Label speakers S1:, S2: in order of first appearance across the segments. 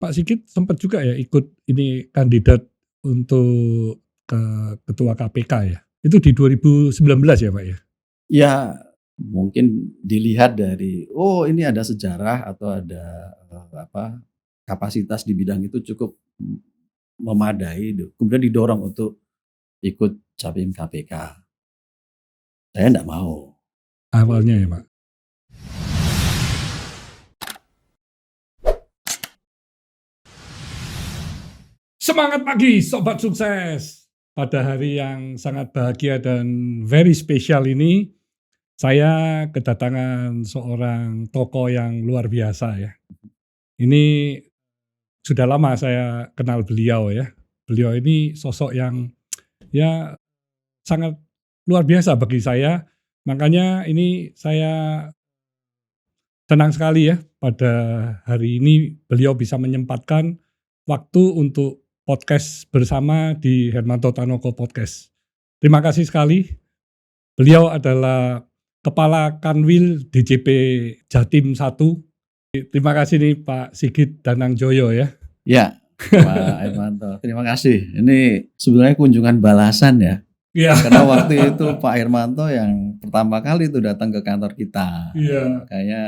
S1: Pak Sigit sempat juga ya ikut ini kandidat untuk ke ketua KPK ya? Itu di 2019 ya Pak ya?
S2: Ya mungkin dilihat dari, oh ini ada sejarah atau ada kapasitas di bidang itu cukup memadai, kemudian didorong untuk ikut capim KPK. Saya enggak mau.
S1: Awalnya ya Pak? Semangat pagi Sobat Sukses! Pada hari yang sangat bahagia dan very special ini, saya kedatangan seorang tokoh yang luar biasa ya. Ini sudah lama saya kenal beliau ya. Beliau ini sosok yang ya sangat luar biasa bagi saya. Makanya ini saya senang sekali ya pada hari ini beliau bisa menyempatkan waktu untuk podcast bersama di Hermanto Tanoko Podcast. Terima kasih sekali. Beliau adalah Kepala Kanwil DJP Jatim 1. Terima kasih nih Pak Sigit Danang Joyo ya.
S2: Ya, Pak Hermanto, terima kasih. Ini sebenarnya kunjungan balasan ya.
S1: Iya.
S2: Karena waktu itu Pak Hermanto yang pertama kali itu datang ke kantor kita.
S1: Iya.
S2: Makanya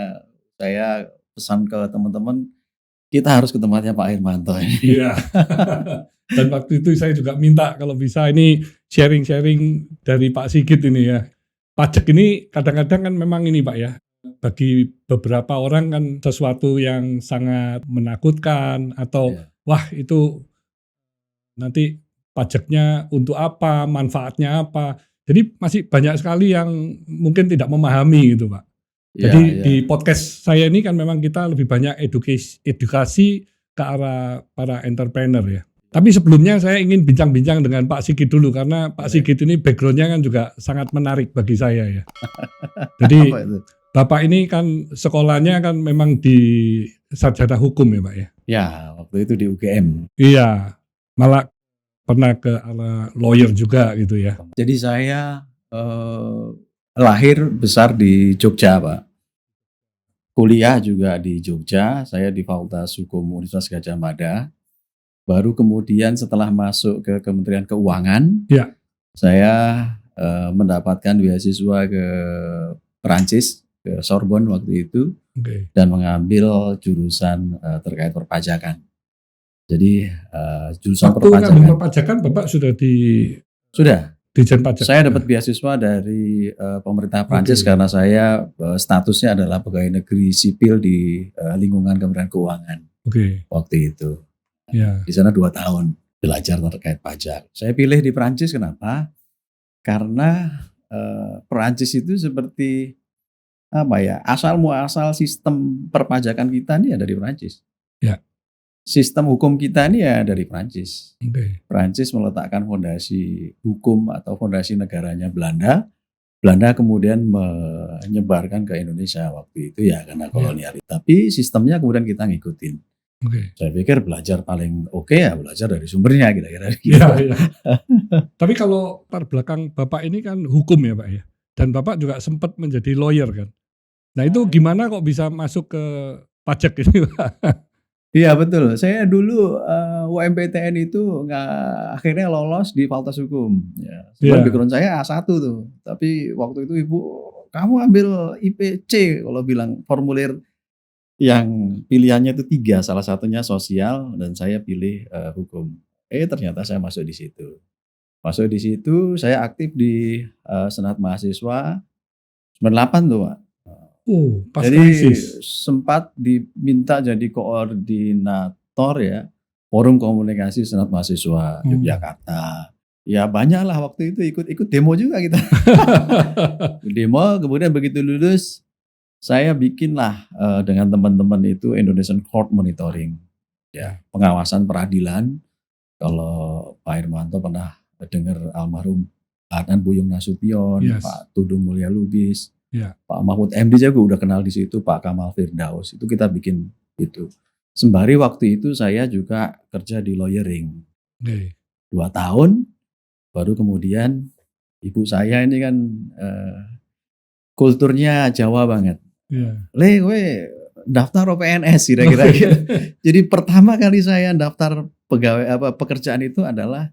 S2: saya pesan ke teman-teman, kita harus ke tempatnya Pak Hermanto ini.
S1: Iya. Dan waktu itu saya juga minta kalau bisa ini sharing-sharing dari Pak Sigit ini ya. Pajak ini kadang-kadang kan memang ini Pak ya, bagi beberapa orang kan sesuatu yang sangat menakutkan atau wah itu nanti pajaknya untuk apa, manfaatnya apa. Jadi masih banyak sekali yang mungkin tidak memahami gitu Pak. Jadi di podcast saya ini kan memang kita lebih banyak edukasi ke arah para entrepreneur ya. Tapi sebelumnya saya ingin bincang-bincang dengan Pak Sigit dulu karena Pak Sigit ini background-nya kan juga sangat menarik bagi saya ya. Jadi Bapak ini kan sekolahnya kan memang di sarjana hukum ya Pak ya?
S2: Ya, waktu itu di UGM.
S1: Iya, malah pernah ke arah lawyer juga gitu ya.
S2: Jadi saya lahir besar di Jogja Pak. Kuliah juga di Jogja, saya di Fakultas Hukum Universitas Gadjah Mada. Baru kemudian setelah masuk ke Kementerian Keuangan,
S1: ya,
S2: saya mendapatkan beasiswa ke Perancis, ke Sorbonne waktu itu, dan mengambil jurusan terkait perpajakan. Jadi jurusan
S1: perpajakan Bapak sudah
S2: sudah.
S1: Dijen pajak.
S2: Saya dapat beasiswa dari pemerintah Prancis karena saya statusnya adalah pegawai negeri sipil di lingkungan Kementerian Keuangan. Waktu itu.
S1: Ya.
S2: Di sana 2 tahun belajar terkait pajak. Saya pilih di Prancis kenapa? Karena Prancis itu seperti apa ya? Asal muasal sistem perpajakan kita ini ada di Prancis.
S1: Ya.
S2: Sistem hukum kita ini ya dari Prancis.
S1: Prancis
S2: meletakkan fondasi hukum atau fondasi negaranya Belanda. Belanda kemudian menyebarkan ke Indonesia waktu itu ya karena kolonial. Tapi sistemnya kemudian kita ngikutin. Saya pikir belajar paling oke ya belajar dari sumbernya kira-kira gitu.
S1: Ya. Tapi kalau latar belakang Bapak ini kan hukum ya Pak ya. Dan Bapak juga sempat menjadi lawyer kan. Nah itu gimana kok bisa masuk ke pajak ini Pak?
S2: Iya betul, saya dulu UMPTN itu akhirnya lolos di Fakultas Hukum. Ya. Background saya A1 tuh, tapi waktu itu ibu, kamu ambil IPC kalau bilang formulir yang pilihannya itu 3, salah satunya sosial dan saya pilih hukum. Ternyata saya masuk di situ. Masuk di situ, saya aktif di Senat Mahasiswa 98 tuh Pak. Jadi sempat diminta jadi koordinator ya Forum Komunikasi Senat Mahasiswa Yogyakarta. Ya banyaklah waktu itu ikut demo juga kita. Demo, kemudian begitu lulus saya bikinlah dengan teman-teman itu Indonesian Court Monitoring. Ya, pengawasan peradilan. Kalau Pak Hermanto pernah dengar almarhum Adnan Buyung Nasution, Pak Tudung Mulya Lubis.
S1: Ya.
S2: Pak Mahfud MD saya udah kenal di situ, Pak Kamal Firdaus, itu kita bikin itu. Sembari waktu itu saya juga kerja di lawyering. 2 tahun, baru kemudian ibu saya ini kan kulturnya Jawa banget.
S1: Yeah.
S2: Le, we daftar PNS kira-kira gitu. Jadi pertama kali saya daftar pekerjaan itu adalah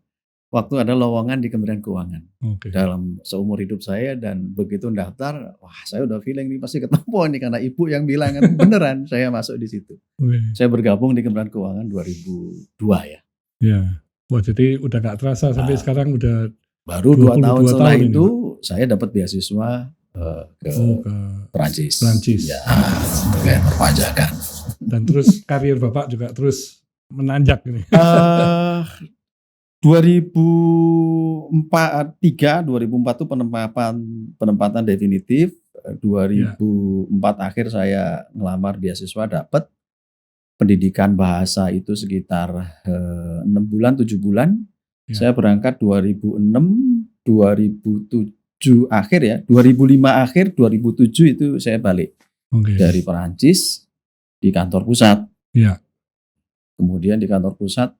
S2: waktu ada lowongan di Kementerian Keuangan.
S1: Oke.
S2: Dalam seumur hidup saya, dan begitu daftar, wah saya udah feeling nih pasti ketemu nih karena ibu yang bilang kan beneran saya masuk di situ.
S1: Oke.
S2: Saya bergabung di Kementerian Keuangan 2002 ya.
S1: Ya. Wah, jadi udah gak terasa sampai sekarang udah
S2: baru 2 tahun setelah
S1: tahun
S2: itu saya dapat beasiswa ke Perancis.
S1: Perancis.
S2: Ya, kayak perpajakan.
S1: Dan terus karir Bapak juga terus menanjak ini.
S2: 2004 itu penempatan definitif. 2004 akhir saya ngelamar beasiswa, dapat pendidikan bahasa itu sekitar 6 bulan 7 bulan. Saya berangkat 2006, 2007 akhir ya, 2005 akhir, 2007 itu saya balik dari Perancis di kantor pusat.
S1: Ya.
S2: Kemudian di kantor pusat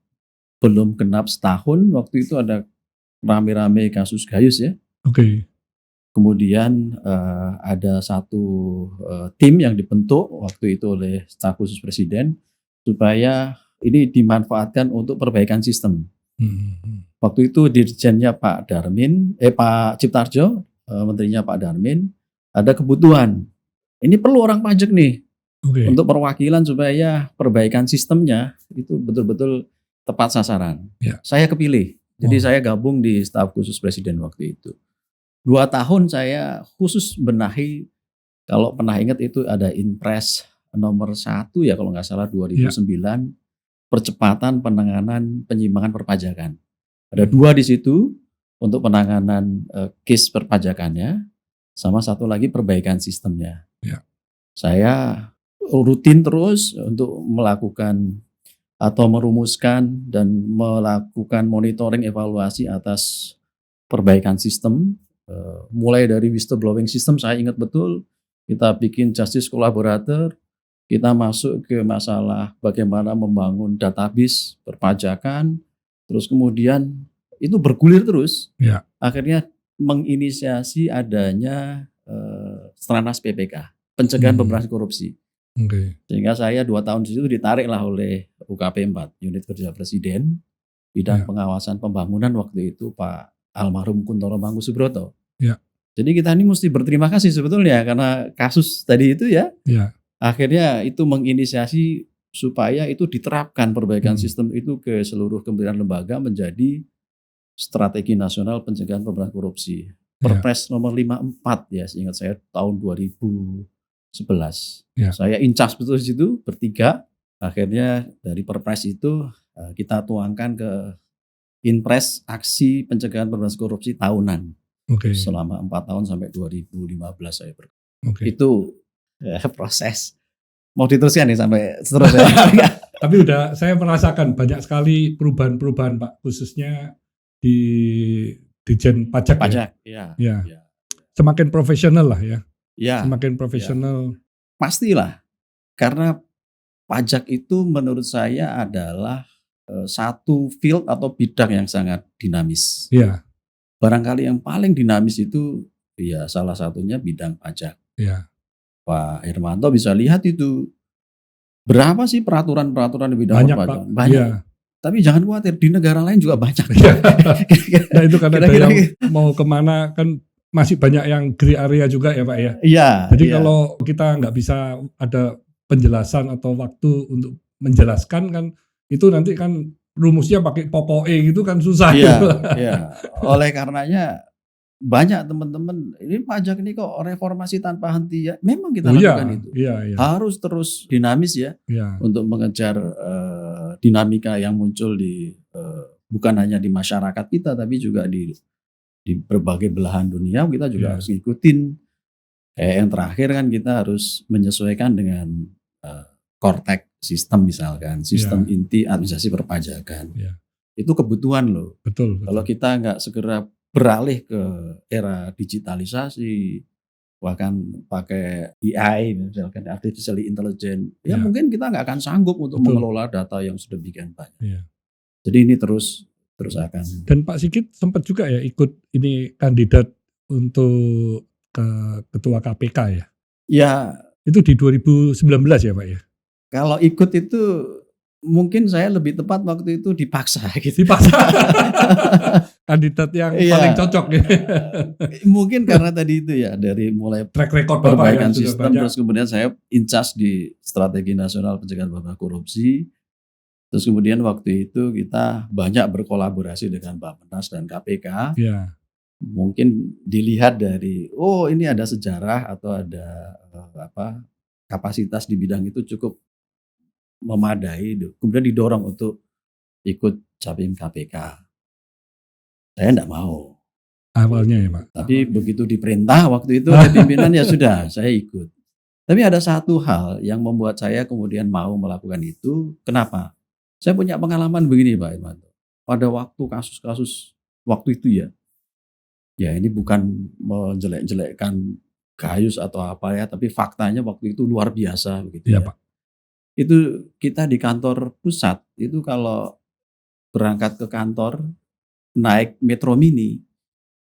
S2: belum genap setahun, waktu itu ada rame-rame kasus Gayus ya.
S1: Oke.
S2: Kemudian ada satu tim yang dibentuk waktu itu oleh staf khusus presiden supaya ini dimanfaatkan untuk perbaikan sistem. Waktu itu dirjennya Pak Ciptarjo, menterinya Pak Darmin, ada kebutuhan. Ini perlu orang pajak nih untuk perwakilan supaya perbaikan sistemnya itu betul-betul tepat sasaran.
S1: Ya.
S2: Saya kepilih, jadi saya gabung di staf khusus presiden waktu itu. 2 tahun saya khusus benahi, kalau pernah ingat itu ada Inpres nomor 1 ya kalau nggak salah 2009, percepatan penanganan penyimpangan perpajakan. Ada 2 di situ untuk penanganan case perpajakannya, sama satu lagi perbaikan sistemnya.
S1: Ya.
S2: Saya rutin terus untuk melakukan atau merumuskan dan melakukan monitoring evaluasi atas perbaikan sistem, mulai dari whistleblowing system. Saya ingat betul kita bikin justice collaborator, kita masuk ke masalah bagaimana membangun database perpajakan, terus kemudian itu bergulir terus.
S1: Ya.
S2: Akhirnya menginisiasi adanya Stranas PPK, pencegahan pemberantasan korupsi. Sehingga saya 2 tahun di situ ditariklah oleh UKP 4, unit kerja presiden, bidang pengawasan pembangunan waktu itu Pak almarhum Kuntoro Mangkusubroto.
S1: Ya.
S2: Jadi kita ini mesti berterima kasih sebetulnya karena kasus tadi itu ya. Akhirnya itu menginisiasi supaya itu diterapkan perbaikan sistem itu ke seluruh kementerian lembaga menjadi strategi nasional pencegahan pemberantasan korupsi. Perpres nomor 54 ya, seingat saya tahun 2011. Saya incas betul di situ bertiga. Akhirnya dari Perpres itu kita tuangkan ke Inpres aksi pencegahan pemberantasan korupsi tahunan. Selama 4 tahun sampai 2015 saya Itu proses. Mau diteruskan nih sampai seterusnya.
S1: Tapi udah saya merasakan banyak sekali perubahan-perubahan Pak, khususnya di Dijen Pajak. Ya. Semakin profesional lah ya. Semakin profesional.
S2: Pastilah. Karena pajak itu menurut saya adalah satu field atau bidang yang sangat dinamis. Barangkali yang paling dinamis itu ya salah satunya bidang pajak. Pak Hermanto bisa lihat itu berapa sih peraturan-peraturan di bidang pajak. Banyak. Tapi jangan khawatir, di negara lain juga banyak.
S1: Nah itu karena yang mau kemana kan masih banyak yang gray area juga ya Pak ya. Jadi kalau kita nggak bisa ada penjelasan atau waktu untuk menjelaskan kan, itu nanti kan rumusnya pakai pokoknya gitu kan susah.
S2: Oleh karenanya banyak teman-teman, ini pajak ini kok reformasi tanpa henti ya. Memang kita lakukan itu. Harus terus dinamis ya. Untuk mengejar dinamika yang muncul di bukan hanya di masyarakat kita tapi juga di berbagai belahan dunia. Kita juga harus ngikutin. Kayak yang terakhir kan kita harus menyesuaikan dengan Kortek sistem misalkan, sistem inti administrasi perpajakan. Itu kebutuhan loh.
S1: Betul.
S2: Kalau kita nggak segera beralih ke era digitalisasi, bahkan pakai AI misalkan artificial intelligence, ya mungkin kita nggak akan sanggup untuk mengelola data yang sudah demikian banyak. Jadi ini terus akan.
S1: Dan Pak Sigit sempat juga ya ikut ini kandidat untuk ke ketua KPK ya.
S2: Ya.
S1: Itu di 2019 ya Pak ya?
S2: Kalau ikut itu mungkin saya lebih tepat waktu itu dipaksa gitu.
S1: Dipaksa. Kandidat yang paling cocok ya.
S2: Mungkin karena tadi itu ya, dari mulai
S1: Track record Bapak
S2: perbaikan
S1: yang sudah
S2: sistem,
S1: banyak.
S2: terus kemudian saya in charge di Strategi Nasional Pencegahan Wabah Korupsi. Terus kemudian waktu itu kita banyak berkolaborasi dengan Bappenas dan KPK.
S1: Ya.
S2: Mungkin dilihat dari, oh ini ada sejarah atau ada kapasitas di bidang itu cukup memadai. Kemudian didorong untuk ikut Capim KPK. Saya enggak mau.
S1: Awalnya ya Pak.
S2: Tapi begitu diperintah waktu itu oleh pimpinan ya sudah, saya ikut. Tapi ada satu hal yang membuat saya kemudian mau melakukan itu. Kenapa? Saya punya pengalaman begini Pak Irmanto. Pada waktu kasus-kasus waktu itu ya ini bukan menjelek-jelekkan Gayus atau apa ya, tapi faktanya waktu itu luar biasa begitu
S1: Iya
S2: ya.
S1: Pak.
S2: Itu kita di kantor pusat itu kalau berangkat ke kantor naik Metro Mini,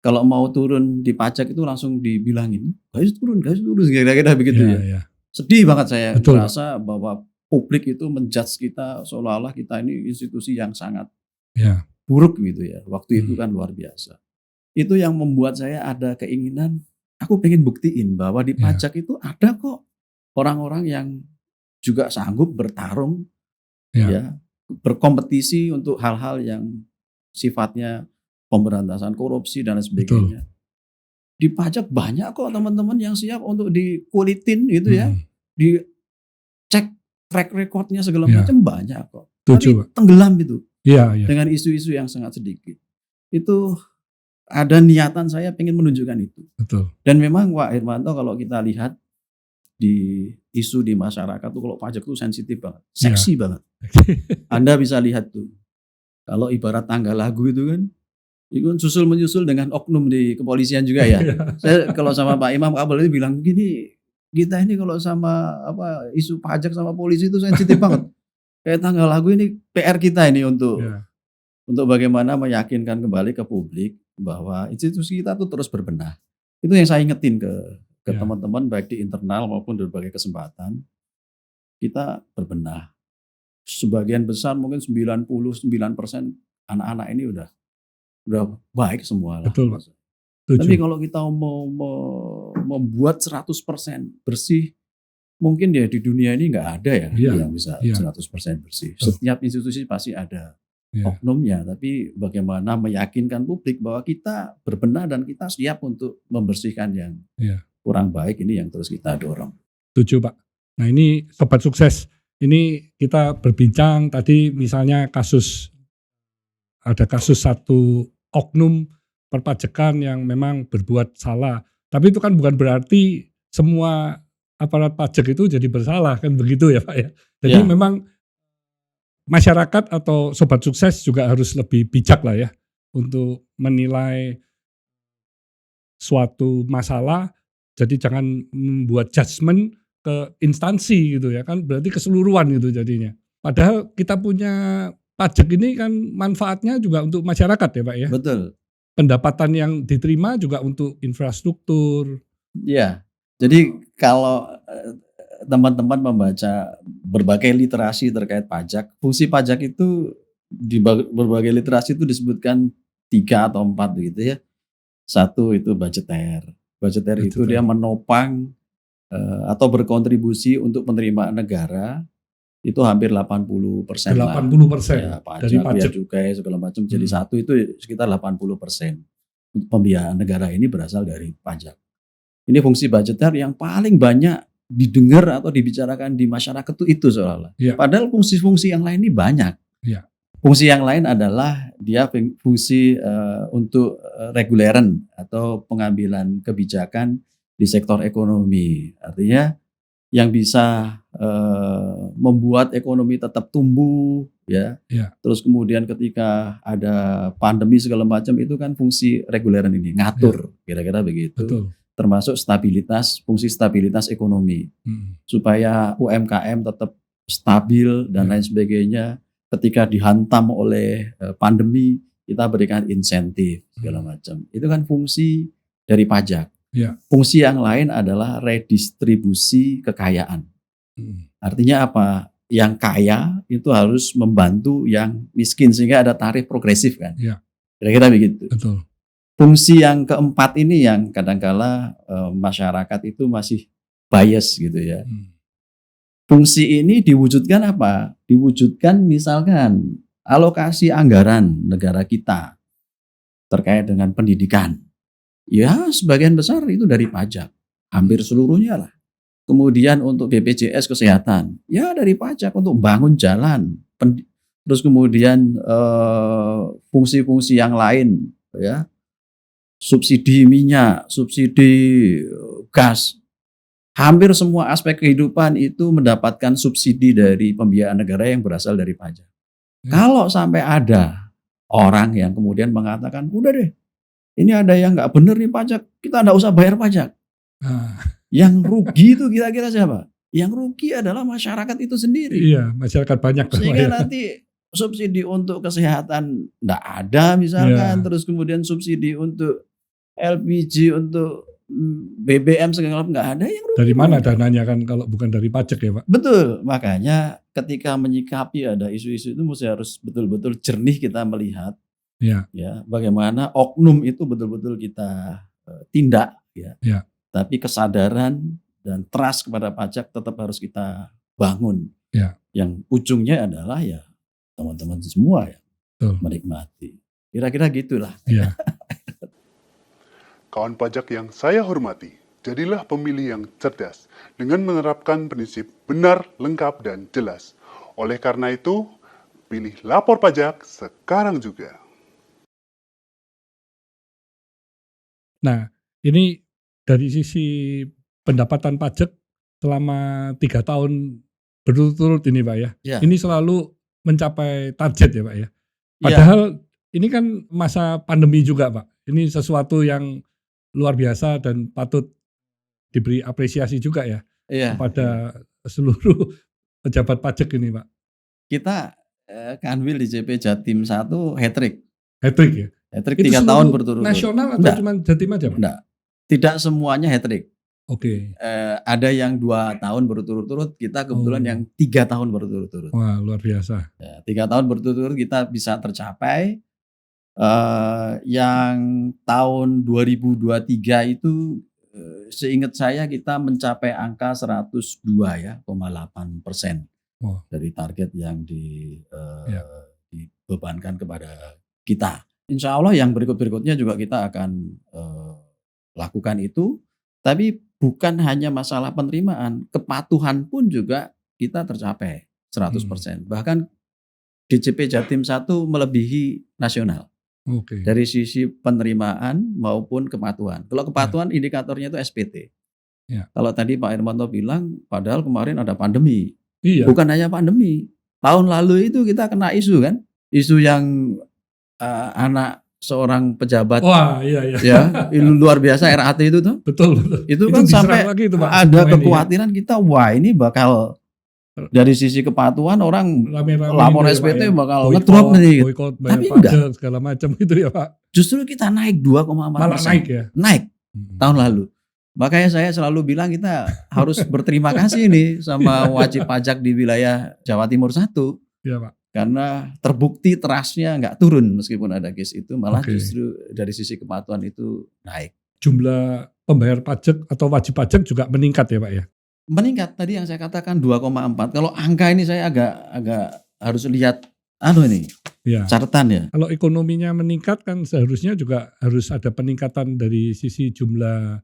S2: kalau mau turun di pajak itu langsung dibilangin, Gayus turun, kira-kira begitu
S1: Iya,
S2: ya.
S1: iya.
S2: Sedih banget saya
S1: Betul,
S2: merasa bahwa publik itu menjudge kita seolah-olah kita ini institusi yang sangat
S1: Ya.
S2: buruk gitu ya. Waktu itu
S1: Hmm.
S2: kan luar biasa. Itu yang membuat saya ada keinginan, aku pengen buktiin bahwa di
S1: Ya.
S2: pajak itu ada kok orang-orang yang juga sanggup bertarung,
S1: Ya.
S2: ya, berkompetisi untuk hal-hal yang sifatnya pemberantasan korupsi dan lain sebagainya. Di pajak banyak kok teman-teman yang siap untuk dikulitin gitu ya, dicek track recordnya segala
S1: Ya.
S2: macam banyak kok.
S1: Tujuh,
S2: Tapi
S1: Pak.
S2: tenggelam itu
S1: Iya, iya.
S2: dengan isu-isu yang sangat sedikit. Itu ada niatan saya pengen menunjukkan itu.
S1: Betul.
S2: Dan memang Pak Irmanto kalau kita lihat di isu di masyarakat tuh kalau pajak tuh sensitif banget, seksi banget. Anda bisa lihat tuh. Kalau ibarat tangga lagu itu kan, itu kan susul menyusul dengan oknum di kepolisian juga ya. Saya kalau sama Pak Imam Kabel itu bilang gini, kita ini kalau sama isu pajak sama polisi itu sensitif banget. Kayak tangga lagu ini PR kita ini untuk bagaimana meyakinkan kembali ke publik bahwa institusi kita tuh terus berbenah. Itu yang saya ingetin ke teman-teman baik di internal maupun di berbagai kesempatan. Kita berbenah. Sebagian besar mungkin 99% anak-anak ini udah baik semua lah.
S1: Betul, Pak.
S2: Tapi kalau kita mau membuat 100% bersih, mungkin ya di dunia ini nggak ada ya yang bisa 100% bersih. Setiap institusi pasti ada oknumnya, tapi bagaimana meyakinkan publik bahwa kita berbenah dan kita siap untuk membersihkan yang kurang baik ini yang terus kita dorong.
S1: Setuju Pak. Nah ini Sobat Sukses, ini kita berbincang tadi misalnya ada kasus satu oknum perpajakan yang memang berbuat salah. Tapi itu kan bukan berarti semua aparat pajak itu jadi bersalah, kan begitu ya Pak ya. Jadi memang masyarakat atau Sobat Sukses juga harus lebih bijak lah ya untuk menilai suatu masalah. Jadi jangan membuat judgement ke instansi gitu ya, kan berarti keseluruhan gitu jadinya. Padahal kita punya pajak ini kan manfaatnya juga untuk masyarakat ya Pak ya.
S2: Betul.
S1: Pendapatan yang diterima juga untuk infrastruktur.
S2: Iya. Jadi kalau teman-teman membaca berbagai literasi terkait pajak, fungsi pajak itu di berbagai literasi itu disebutkan 3 atau 4 gitu ya. Satu itu budgeter. Budgeter itu dia menopang atau berkontribusi untuk penerimaan negara itu hampir 80%.
S1: 80%
S2: ya, pajak,
S1: dari pajak,
S2: biaya cukai segala macam. Jadi satu itu sekitar 80%. Pembiayaan negara ini berasal dari pajak. Ini fungsi budgeter yang paling banyak didengar atau dibicarakan di masyarakat itu seolah-olah. Padahal fungsi-fungsi yang lain ini banyak. Fungsi yang lain adalah dia fungsi untuk reguleran atau pengambilan kebijakan di sektor ekonomi. Artinya yang bisa membuat ekonomi tetap tumbuh ya. Terus kemudian ketika ada pandemi segala macam itu kan fungsi reguleran ini ngatur kira-kira begitu.
S1: Betul.
S2: Termasuk fungsi stabilitas ekonomi. Supaya UMKM tetap stabil dan lain sebagainya. Ketika dihantam oleh pandemi kita berikan insentif segala macam. Itu kan fungsi dari pajak.
S1: Ya.
S2: Fungsi yang lain adalah redistribusi kekayaan. Artinya apa? Yang kaya itu harus membantu yang miskin sehingga ada tarif progresif kan.
S1: Ya.
S2: Kira-kira begitu.
S1: Betul.
S2: Fungsi yang keempat ini yang kadangkala masyarakat itu masih bias gitu ya. Fungsi ini diwujudkan apa? Diwujudkan misalkan alokasi anggaran negara kita terkait dengan pendidikan. Ya, sebagian besar itu dari pajak. Hampir seluruhnya lah. Kemudian untuk BPJS kesehatan, ya dari pajak untuk bangun jalan. Terus kemudian fungsi-fungsi yang lain, ya, subsidi minyak, subsidi gas. Hampir semua aspek kehidupan itu mendapatkan subsidi dari pembiayaan negara yang berasal dari pajak. Kalau sampai ada orang yang kemudian mengatakan, udah deh, ini ada yang nggak bener nih pajak, kita nggak usah bayar pajak. Yang rugi itu kira-kira siapa? Yang rugi adalah masyarakat itu sendiri.
S1: Iya, masyarakat banyak.
S2: Sehingga nanti subsidi untuk kesehatan nggak ada misalkan, terus kemudian subsidi untuk LPG, untuk BBM segala macam nggak ada, yang rugi.
S1: Dari mana dananya kan kalau bukan dari pajak ya Pak?
S2: Betul, makanya ketika menyikapi ada isu-isu itu mesti harus betul-betul jernih kita melihat. Ya, bagaimana oknum itu betul-betul kita tindak ya. Tapi kesadaran dan trust kepada pajak tetap harus kita bangun. Yang ujungnya adalah ya teman-teman semua ya menikmati. Kira-kira gitulah.
S3: Kawan pajak yang saya hormati, jadilah pemilih yang cerdas dengan menerapkan prinsip benar, lengkap, dan jelas. Oleh karena itu, pilih lapor pajak sekarang juga.
S1: Nah, ini dari sisi pendapatan pajak selama 3 tahun berturut-turut ini Pak ya. Ini selalu mencapai target ya Pak ya. Padahal ini kan masa pandemi juga Pak. Ini sesuatu yang luar biasa dan patut diberi apresiasi juga ya kepada seluruh pejabat pajak ini Pak.
S2: Kita Kanwil di JP Jatim 1 hat-trick.
S1: Hat-trick ya?
S2: Hat-trick 3 tahun berturut-turut.
S1: Nasional atau cuma Jatim aja Pak?
S2: Enggak. Tidak semuanya hat-trick.
S1: Oke.
S2: Ada yang 2 tahun berturut-turut, kita kebetulan yang 3 tahun berturut-turut.
S1: Wah, luar biasa.
S2: 3 tahun berturut-turut kita bisa tercapai. Yang tahun 2023 itu seingat saya kita mencapai angka 102,8% dari target yang dibebankan kepada kita. Insya Allah yang berikut-berikutnya juga kita akan lakukan itu, tapi bukan hanya masalah penerimaan, kepatuhan pun juga kita tercapai 100%. Bahkan DJP Jatim 1 melebihi nasional. Dari sisi penerimaan maupun kepatuhan. Kalau kepatuhan indikatornya itu SPT. Kalau tadi Pak Hermanto bilang, padahal kemarin ada pandemi. Bukan hanya pandemi. Tahun lalu itu kita kena isu kan, isu yang anak seorang pejabat.
S1: Wah, iya.
S2: Ya, luar biasa RAT itu tuh.
S1: Betul.
S2: Itu kan sampai lagi itu, Pak, ada kekhawatiran kita, wah ini bakal dari sisi kepatuhan orang lapor SPT
S1: ya,
S2: bakal ngedrop nih.
S1: Tapi enggak, segala macam itu ya Pak.
S2: Justru kita naik 2,4%.
S1: Malah naik ya?
S2: Naik tahun lalu. Makanya saya selalu bilang kita harus berterima kasih nih sama wajib pajak di wilayah Jawa Timur 1.
S1: Iya Pak.
S2: Karena terbukti trustnya nggak turun meskipun ada case itu, malah justru dari sisi kepatuhan itu naik.
S1: Jumlah pembayar pajak atau wajib pajak juga meningkat ya Pak ya?
S2: Meningkat, tadi yang saya katakan 2,4. Kalau angka ini saya agak harus lihat catatan ya.
S1: Kalau ekonominya meningkat kan seharusnya juga harus ada peningkatan dari sisi jumlah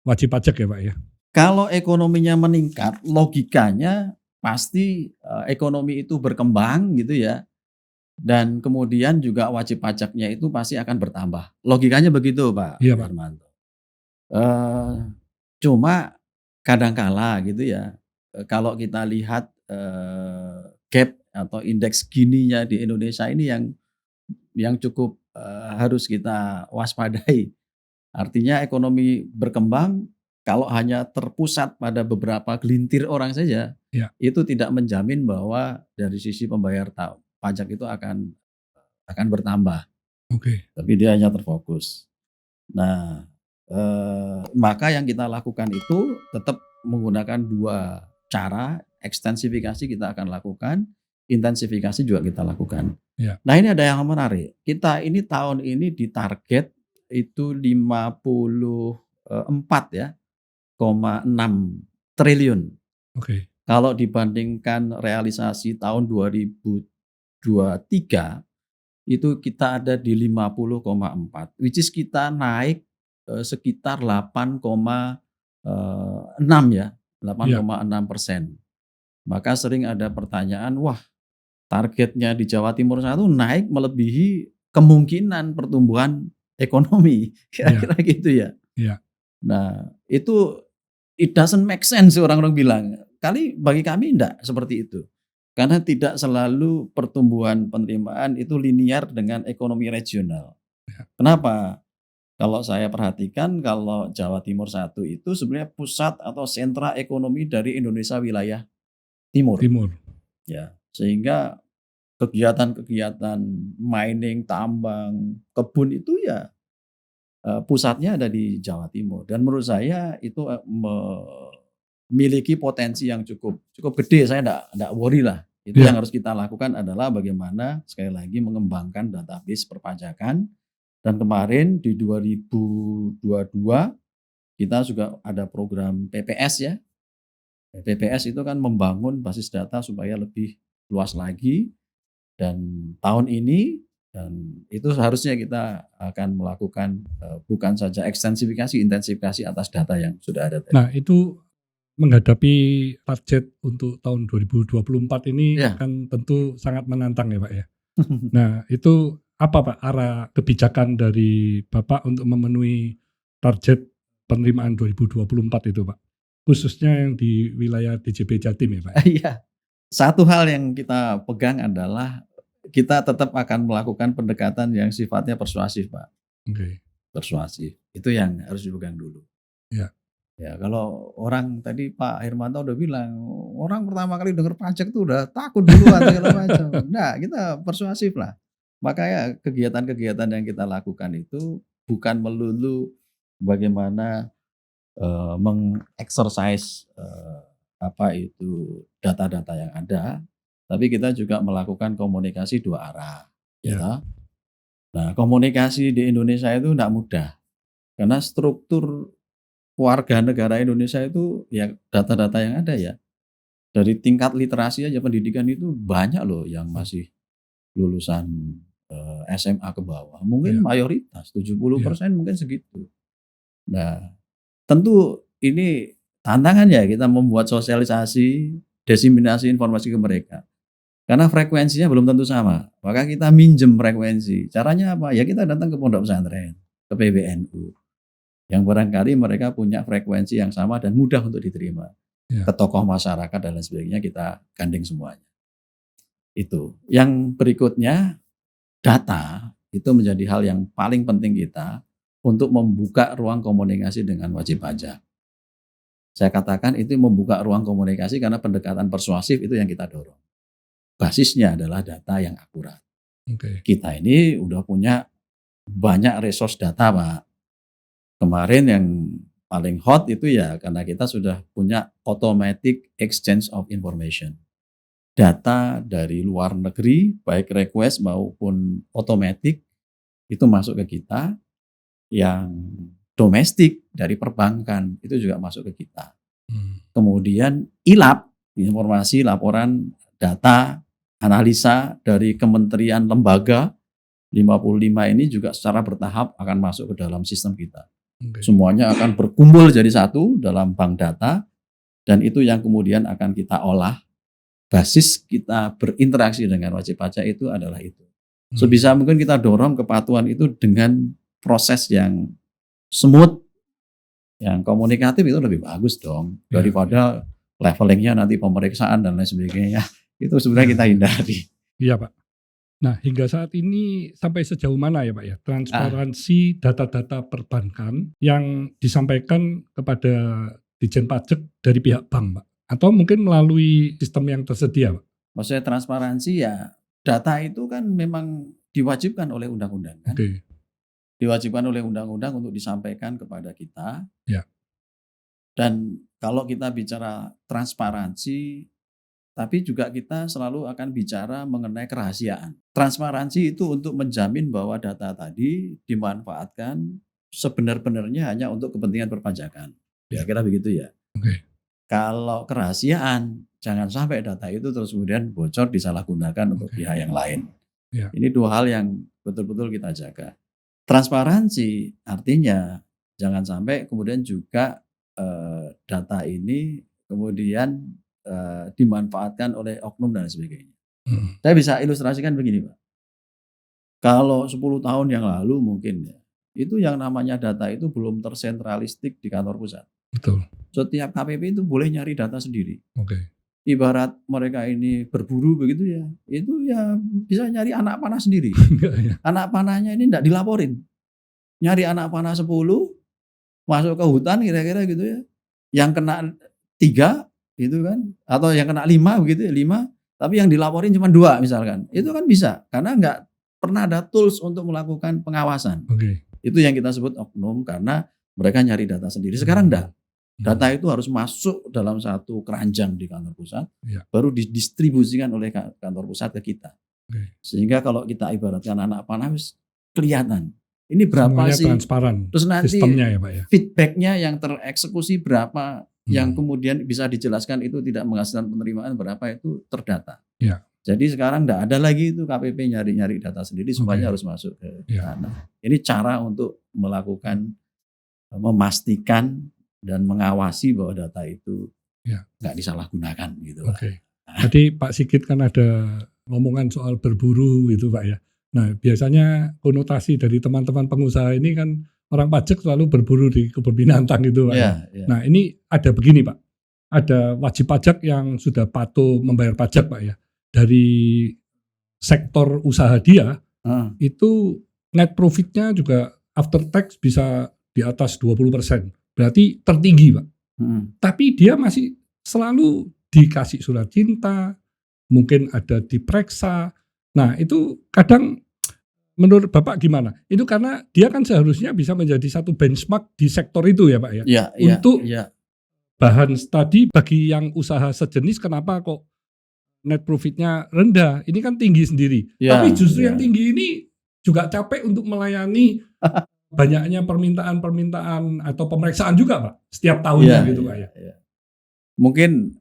S1: wajib pajak ya Pak ya.
S2: Kalau ekonominya meningkat, logikanya pasti ekonomi itu berkembang gitu ya. Dan kemudian juga wajib pajaknya itu pasti akan bertambah. Logikanya begitu Pak Hermanto. Cuma kadangkala gitu ya, kalau kita lihat gap atau indeks Gini-nya di Indonesia ini yang cukup harus kita waspadai. Artinya ekonomi berkembang kalau hanya terpusat pada beberapa gelintir orang saja, itu tidak menjamin bahwa dari sisi pembayar pajak itu akan bertambah. Tapi dia hanya terfokus. Nah, Maka yang kita lakukan itu tetap menggunakan 2 cara, ekstensifikasi kita akan lakukan, intensifikasi juga kita lakukan.
S1: Ya.
S2: Nah ini ada yang menarik, kita ini tahun ini ditarget itu 54,6 triliun.
S1: Oke.
S2: Kalau dibandingkan realisasi tahun 2023 itu kita ada di 50,4, which is kita naik sekitar 8,6 ya,
S1: Iya.
S2: 8,6%. Maka sering ada pertanyaan, wah targetnya di Jawa Timur 1 naik melebihi kemungkinan pertumbuhan ekonomi,
S1: Iya.
S2: kira-kira gitu ya.
S1: Iya.
S2: Nah itu it doesn't make sense orang-orang bilang. Bagi kami enggak seperti itu. Karena tidak selalu pertumbuhan penerimaan itu linear dengan ekonomi regional.
S1: Ya.
S2: Kenapa? Kalau saya perhatikan kalau Jawa Timur 1 itu sebenarnya pusat atau sentra ekonomi dari Indonesia wilayah timur. Ya, sehingga kegiatan-kegiatan mining, tambang, kebun itu ya pusatnya ada di Jawa Timur. Dan menurut saya itu memiliki potensi yang cukup gede. Saya enggak worry lah. Itu
S1: Ya.
S2: yang harus kita lakukan adalah bagaimana sekali lagi mengembangkan database perpajakan. Dan kemarin di 2022 kita juga ada program PPS ya. PPS itu kan membangun basis data supaya lebih luas lagi. Dan tahun ini dan itu seharusnya kita akan melakukan bukan saja ekstensifikasi, intensifikasi atas data yang sudah ada tadi.
S1: Nah itu menghadapi target untuk tahun 2024 ini
S2: Ya.
S1: kan tentu sangat menantang ya Pak ya. Nah itu apa Pak arah kebijakan dari Bapak untuk memenuhi target penerimaan 2024 itu Pak? Khususnya yang di wilayah DJP Jatim ya Pak?
S2: Iya. Satu hal yang kita pegang adalah kita tetap akan melakukan pendekatan yang sifatnya persuasif Pak.
S1: Oke.
S2: Persuasif. Itu yang harus dipegang dulu.
S1: Ya.
S2: Ya kalau orang tadi Pak Hermanto udah bilang, orang pertama kali dengar pajak tuh udah takut duluan segala macam. Nah kita persuasif lah. Makanya kegiatan-kegiatan yang kita lakukan itu bukan melulu bagaimana mengeksersis data-data yang ada, tapi kita juga melakukan komunikasi 2 arah. Ya. Nah komunikasi di Indonesia itu tidak mudah. Karena struktur warga negara Indonesia itu ya data-data yang ada ya. Dari tingkat literasi aja pendidikan itu banyak loh yang masih lulusan SMA ke bawah. Mungkin mayoritas 70% mungkin segitu. Nah, tentu ini tantangan ya kita membuat sosialisasi, diseminasi informasi ke mereka. Karena frekuensinya belum tentu sama. Maka kita minjem frekuensi. Caranya apa? Ya kita datang ke pondok pesantren, ke PBNU. Yang barangkali mereka punya frekuensi yang sama dan mudah untuk diterima. Ke tokoh masyarakat dan lain sebagainya kita gandeng semuanya. Itu. Yang berikutnya data itu menjadi hal yang paling penting kita untuk membuka ruang komunikasi dengan wajib pajak. Saya katakan itu membuka ruang komunikasi karena pendekatan persuasif itu yang kita dorong. Basisnya adalah data yang akurat. Kita ini udah punya banyak resource data Pak. Kemarin yang paling hot itu ya karena kita sudah punya automatic exchange of information. Data dari luar negeri, baik request maupun automatic, itu masuk ke kita. Yang domestik dari perbankan, itu juga masuk ke kita. Kemudian ILAP, informasi, laporan, data, analisa dari kementerian lembaga, 55 ini juga secara bertahap akan masuk ke dalam sistem kita. Semuanya akan berkumpul jadi satu dalam bank data, dan itu yang kemudian akan kita olah. Basis kita berinteraksi dengan wajib pajak itu adalah itu. Sebisa mungkin kita dorong kepatuhan itu dengan proses yang smooth, yang komunikatif itu lebih bagus dong. Daripada levelingnya nanti pemeriksaan dan lain sebagainya. Itu sebenarnya kita hindari.
S1: Iya Pak. Nah hingga saat ini sampai sejauh mana ya Pak ya transparansi data-data perbankan yang disampaikan kepada Ditjen Pajak dari pihak bank Pak? Atau mungkin melalui sistem yang tersedia Pak?
S2: Maksudnya transparansi ya data itu kan memang diwajibkan oleh undang-undang kan. diwajibkan oleh undang-undang untuk disampaikan kepada kita.
S1: Ya.
S2: Dan kalau kita bicara transparansi, tapi juga kita selalu akan bicara mengenai kerahasiaan. Transparansi itu untuk menjamin bahwa data tadi dimanfaatkan sebenar-benarnya hanya untuk kepentingan perpajakan. Kira-kira begitu ya.
S1: Oke.
S2: Kalau kerahasiaan, jangan sampai data itu terus kemudian bocor disalahgunakan untuk
S1: Oke.
S2: pihak yang lain.
S1: Ya.
S2: Ini dua hal yang betul-betul kita jaga. Transparansi artinya jangan sampai kemudian juga data ini kemudian dimanfaatkan oleh oknum dan sebagainya. Saya bisa ilustrasikan begini, Pak. Kalau 10 tahun yang lalu mungkin ya, itu yang namanya data itu belum tersentralistik di kantor pusat.
S1: Betul.
S2: Setiap KPP itu boleh nyari data sendiri.
S1: Oke.
S2: Ibarat mereka ini berburu begitu ya, itu ya bisa nyari anak panah sendiri.
S1: Ya.
S2: Anak panahnya ini tidak dilaporin. Nyari anak panah 10, masuk ke hutan kira-kira gitu ya. Yang kena 3 gitu kan, atau yang kena 5 begitu ya, 5, tapi yang dilaporin cuma 2 misalkan. Itu kan bisa, karena nggak pernah ada tools untuk melakukan pengawasan.
S1: Oke.
S2: Itu yang kita sebut oknum karena mereka nyari data sendiri. Sekarang enggak. Data itu harus masuk dalam satu keranjang di kantor pusat,
S1: Ya.
S2: baru didistribusikan oleh kantor pusat ke kita.
S1: Oke.
S2: Sehingga kalau kita ibaratkan anak panah wis kelihatan. Ini berapa
S1: Semuanya
S2: sih?
S1: transparan
S2: Terus nanti
S1: sistemnya ya Pak ya.
S2: feedbacknya yang tereksekusi berapa, yang
S1: Hmm.
S2: kemudian bisa dijelaskan itu tidak menghasilkan penerimaan berapa, itu terdata.
S1: Ya.
S2: Jadi sekarang enggak ada lagi itu KPP nyari-nyari data sendiri, semuanya
S1: Oke.
S2: harus masuk ke
S1: Ya.
S2: sana. Ini cara untuk melakukan, memastikan dan mengawasi bahwa data itu
S1: Ya.
S2: nggak disalahgunakan gitu, Pak.
S1: Oke. Tadi Pak Sigit kan ada ngomongan soal berburu gitu Pak ya. Nah biasanya konotasi dari teman-teman pengusaha ini kan orang pajak selalu berburu di kebun binatang gitu Pak ya.
S2: Ya.
S1: Nah ini ada begini Pak, ada wajib pajak yang sudah patuh membayar pajak Pak ya. Dari sektor usaha dia
S2: Heeh.
S1: itu net profitnya juga after tax bisa di atas 20%. Berarti tertinggi Pak. Tapi dia masih selalu dikasih surat cinta, mungkin ada diperiksa. Nah itu kadang menurut Bapak gimana? Itu karena dia kan seharusnya bisa menjadi satu benchmark di sektor itu ya Pak ya.
S2: Ya,
S1: Untuk
S2: ya.
S1: bahan studi bagi yang usaha sejenis, kenapa kok net profitnya rendah? Ini kan tinggi sendiri.
S2: Ya,
S1: Tapi justru
S2: ya.
S1: yang tinggi ini juga capek untuk melayani banyaknya permintaan atau pemeriksaan juga Pak setiap tahunnya gitu Pak ya.
S2: Mungkin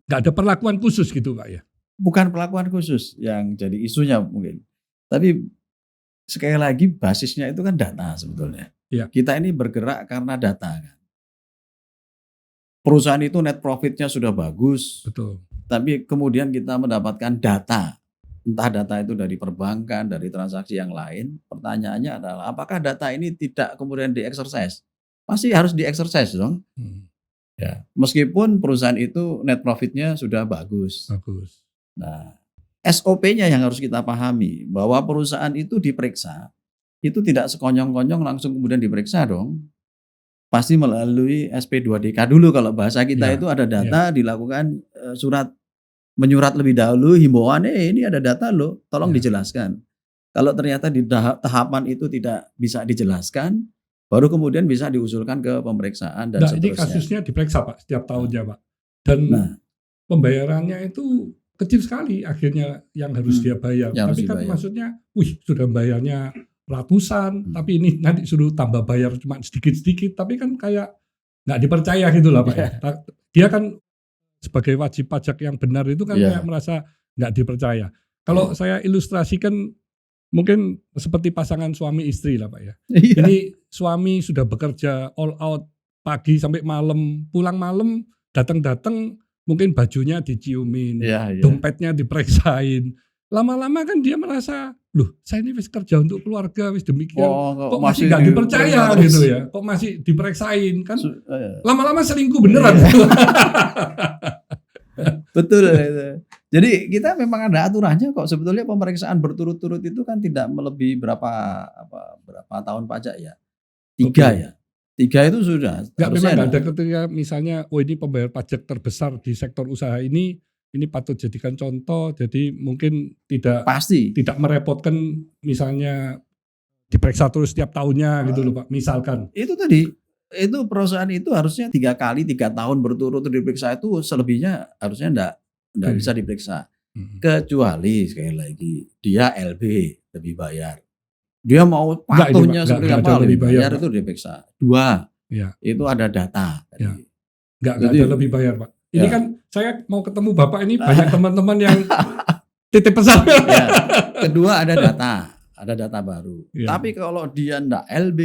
S1: Nggak ada perlakuan khusus gitu Pak ya.
S2: bukan perlakuan khusus yang jadi isunya mungkin. Tapi sekali lagi basisnya itu kan data sebetulnya.
S1: Ya.
S2: Kita ini bergerak karena data kan. Perusahaan itu net profitnya sudah bagus,
S1: Betul.
S2: tapi kemudian kita mendapatkan data. Entah data itu dari perbankan, dari transaksi yang lain. Pertanyaannya adalah apakah data ini tidak kemudian di-exercise? Pasti harus di-exercise dong. Ya, meskipun perusahaan itu net profitnya sudah bagus.
S1: Bagus.
S2: Nah, SOP-nya yang harus kita pahami bahwa perusahaan itu diperiksa, itu tidak sekonyong-konyong langsung kemudian diperiksa dong. Pasti melalui SP2DK dulu kalau bahasa kita
S1: Ya,
S2: itu ada data dilakukan menyurat lebih dahulu himbauan, ini ada data loh, tolong
S1: Ya.
S2: dijelaskan. Kalau ternyata di tahapan itu tidak bisa dijelaskan, baru kemudian bisa diusulkan ke pemeriksaan dan
S1: Nah, ini
S2: seterusnya.
S1: kasusnya diperiksa Pak setiap tahunnya Pak. Dan
S2: Nah.
S1: pembayarannya itu kecil sekali akhirnya yang harus dia bayar.
S2: Yang harus
S1: Tapi kan
S2: dibayar.
S1: maksudnya, sudah bayarnya ratusan, tapi ini nanti suruh tambah bayar cuma sedikit-sedikit, tapi kan kayak nggak dipercaya gitu lah Pak ya. Dia kan sebagai wajib pajak yang benar itu kan kayak merasa nggak dipercaya. Kalau saya ilustrasikan mungkin seperti pasangan suami istri lah Pak ya.
S2: Iya.
S1: Ini suami sudah bekerja all out pagi sampai malam, pulang malam, datang-datang mungkin bajunya diciumin, dompetnya diperiksain. Lama-lama kan dia merasa, loh saya ini wis kerja untuk keluarga, wis demikian, kok masih nggak dipercaya gitu ya, kok masih diperiksain kan, lama-lama selingkuh beneran.
S2: Betul. Jadi kita memang ada aturannya kok. Sebetulnya pemeriksaan berturut-turut itu kan tidak melebihi berapa tahun pajak ya. 3 ya. 3 itu sudah.
S1: Nggak, memang nggak ada ketika misalnya, ini pembayar pajak terbesar di sektor usaha ini patut jadikan contoh. Jadi mungkin tidak merepotkan misalnya diperiksa terus setiap tahunnya gitu loh Pak, misalkan.
S2: Itu tadi, itu perusahaan itu harusnya 3 kali 3 tahun berturut-turut diperiksa, itu selebihnya harusnya enggak bisa diperiksa. Kecuali sekali lagi dia LB lebih bayar. Dia mau patuhnya seperti apa lebih bayar itu diperiksa. 2,
S1: ya.
S2: Itu ada data.
S1: Ya. Enggak ada lebih bayar Pak. Ini kan saya mau ketemu Bapak ini banyak teman-teman yang titip pesan.
S2: Ya. Kedua ada data baru. Ya. Tapi kalau dia enggak LB,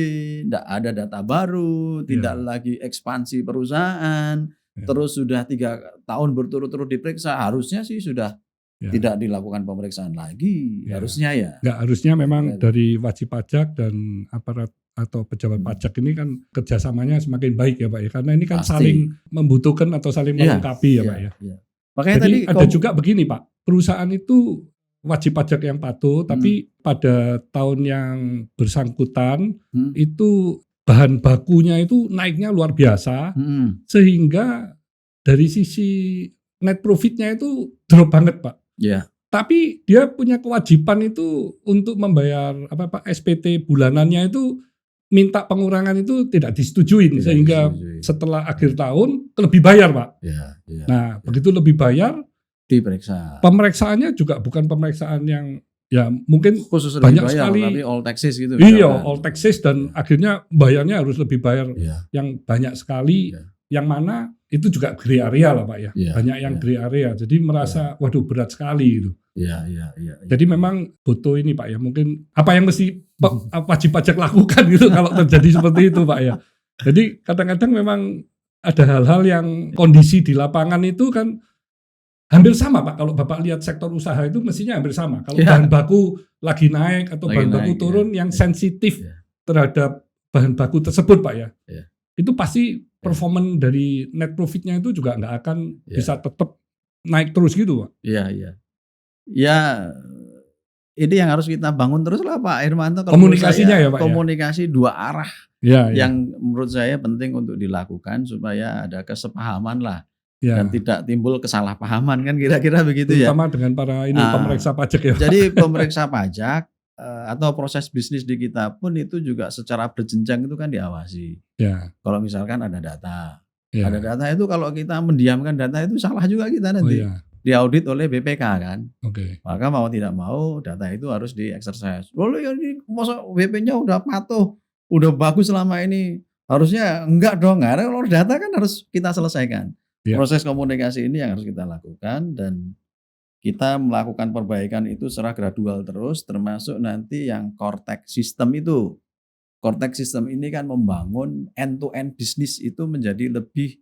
S2: enggak ada data baru, tidak lagi ekspansi perusahaan, terus sudah 3 tahun berturut-turut diperiksa, harusnya sih sudah tidak dilakukan pemeriksaan lagi, harusnya ya.
S1: Enggak, harusnya memang dari wajib pajak dan aparat atau pejabat pajak ini kan kerjasamanya semakin baik ya Pak ya, karena ini kan saling membutuhkan atau saling melengkapi ya Pak ya.
S2: Makanya
S1: jadi
S2: tadi
S1: ada juga begini Pak, perusahaan itu wajib pajak yang patuh, tapi pada tahun yang bersangkutan itu bahan bakunya itu naiknya luar biasa, sehingga dari sisi net profitnya itu drop banget Pak. Tapi dia punya kewajiban itu untuk membayar SPT bulanannya itu minta pengurangan itu tidak disetujuin, sehingga setelah akhir tahun lebih bayar Pak. Nah begitu lebih bayar,
S2: diperiksa.
S1: Pemeriksaannya juga bukan pemeriksaan yang ya mungkin
S2: khusus
S1: banyak
S2: bayar,
S1: sekali.
S2: Tapi all taxes gitu.
S1: Iya, all taxes dan akhirnya bayarnya harus lebih bayar yang banyak sekali. Yang mana itu juga grey area lah Pak ya. Banyak yang grey area. Jadi merasa waduh berat sekali itu. Jadi memang butuh ini Pak ya. Mungkin apa yang mesti wajib pajak lakukan gitu kalau terjadi seperti itu Pak ya. Jadi kadang-kadang memang ada hal-hal yang kondisi di lapangan itu kan hampir sama Pak. Kalau Bapak lihat sektor usaha itu mestinya hampir sama. Kalau bahan baku lagi naik atau bahan baku turun yang sensitif terhadap bahan baku tersebut Pak ya. Itu pasti performan dari net profitnya itu juga nggak akan bisa tetap naik terus gitu Pak.
S2: Iya. Ya ini yang harus kita bangun terus lah Pak Hermanto.
S1: Komunikasinya ya Pak.
S2: Komunikasi 2 arah. Yang menurut saya penting untuk dilakukan supaya ada kesepahaman lah. Dan tidak timbul kesalahpahaman kan kira-kira begitu.
S1: Terutama dengan para pemeriksa pajak ya.
S2: Jadi pemeriksa pajak atau proses bisnis di kita pun itu juga secara berjenjang itu kan diawasi. Kalau misalkan ada data. Ada data itu kalau kita mendiamkan data itu salah juga kita nanti. Diaudit oleh BPK kan. Maka mau tidak mau data itu harus di-exercise. Lalu ini masa BP-nya udah patuh, udah bagus selama ini. Harusnya enggak dong. Karena kalau data kan harus kita selesaikan. Proses komunikasi ini yang harus kita lakukan dan kita melakukan perbaikan itu secara gradual terus, termasuk nanti yang Cortex System itu. Cortex System ini kan membangun end-to-end bisnis itu menjadi lebih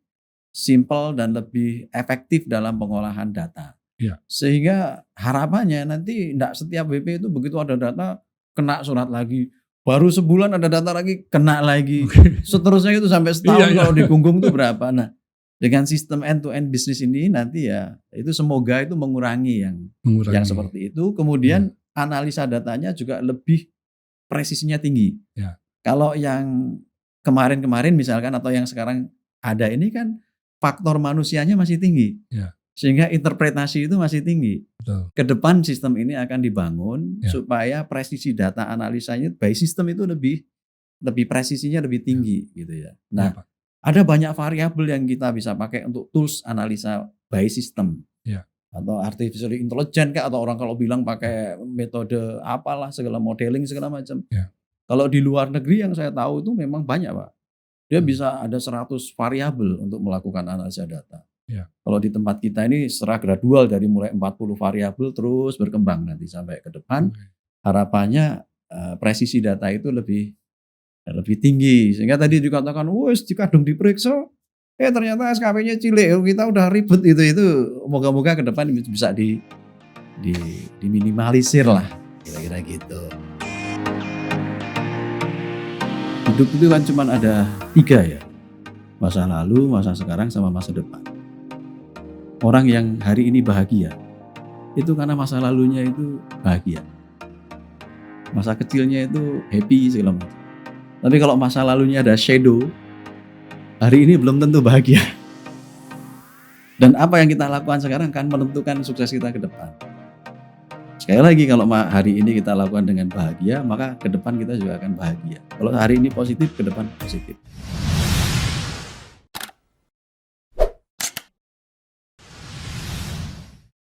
S2: simple dan lebih efektif dalam pengolahan data. Sehingga harapannya nanti tidak setiap BP itu begitu ada data kena surat lagi. Baru sebulan ada data lagi kena lagi. Seterusnya itu sampai setahun kalau digunggung itu berapa. Nah, dengan sistem end-to-end bisnis ini nanti ya itu semoga itu mengurangi yang seperti itu. Kemudian analisa datanya juga lebih presisinya tinggi. Kalau yang kemarin-kemarin misalkan atau yang sekarang ada ini kan faktor manusianya masih tinggi. Sehingga interpretasi itu masih tinggi. Ke depan sistem ini akan dibangun supaya presisi data analisanya by sistem itu lebih presisinya lebih tinggi gitu ya. Nah, ada banyak variabel yang kita bisa pakai untuk tools analisa by system. Atau artificial intelligence atau orang kalau bilang pakai metode apalah segala modeling segala macam. Kalau di luar negeri yang saya tahu itu memang banyak Pak. Dia bisa ada 100 variabel untuk melakukan analisa data. Kalau di tempat kita ini secara gradual dari mulai 40 variabel terus berkembang nanti sampai ke depan. Harapannya presisi data itu lebih tinggi. Sehingga tadi dikatakan, wes dikadung diperiksa, ternyata SKP-nya cilik, kita udah ribet itu. Moga-moga ke depan bisa diminimalisir lah, kira-kira gitu. Hidup itu kan cuma ada 3 ya, masa lalu, masa sekarang, sama masa depan. Orang yang hari ini bahagia, itu karena masa lalunya itu bahagia. Masa kecilnya itu happy segala macam. Tapi kalau masa lalunya ada shadow, hari ini belum tentu bahagia. Dan apa yang kita lakukan sekarang kan menentukan sukses kita ke depan. Sekali lagi, kalau hari ini kita lakukan dengan bahagia, maka ke depan kita juga akan bahagia. Kalau hari ini positif, ke depan positif.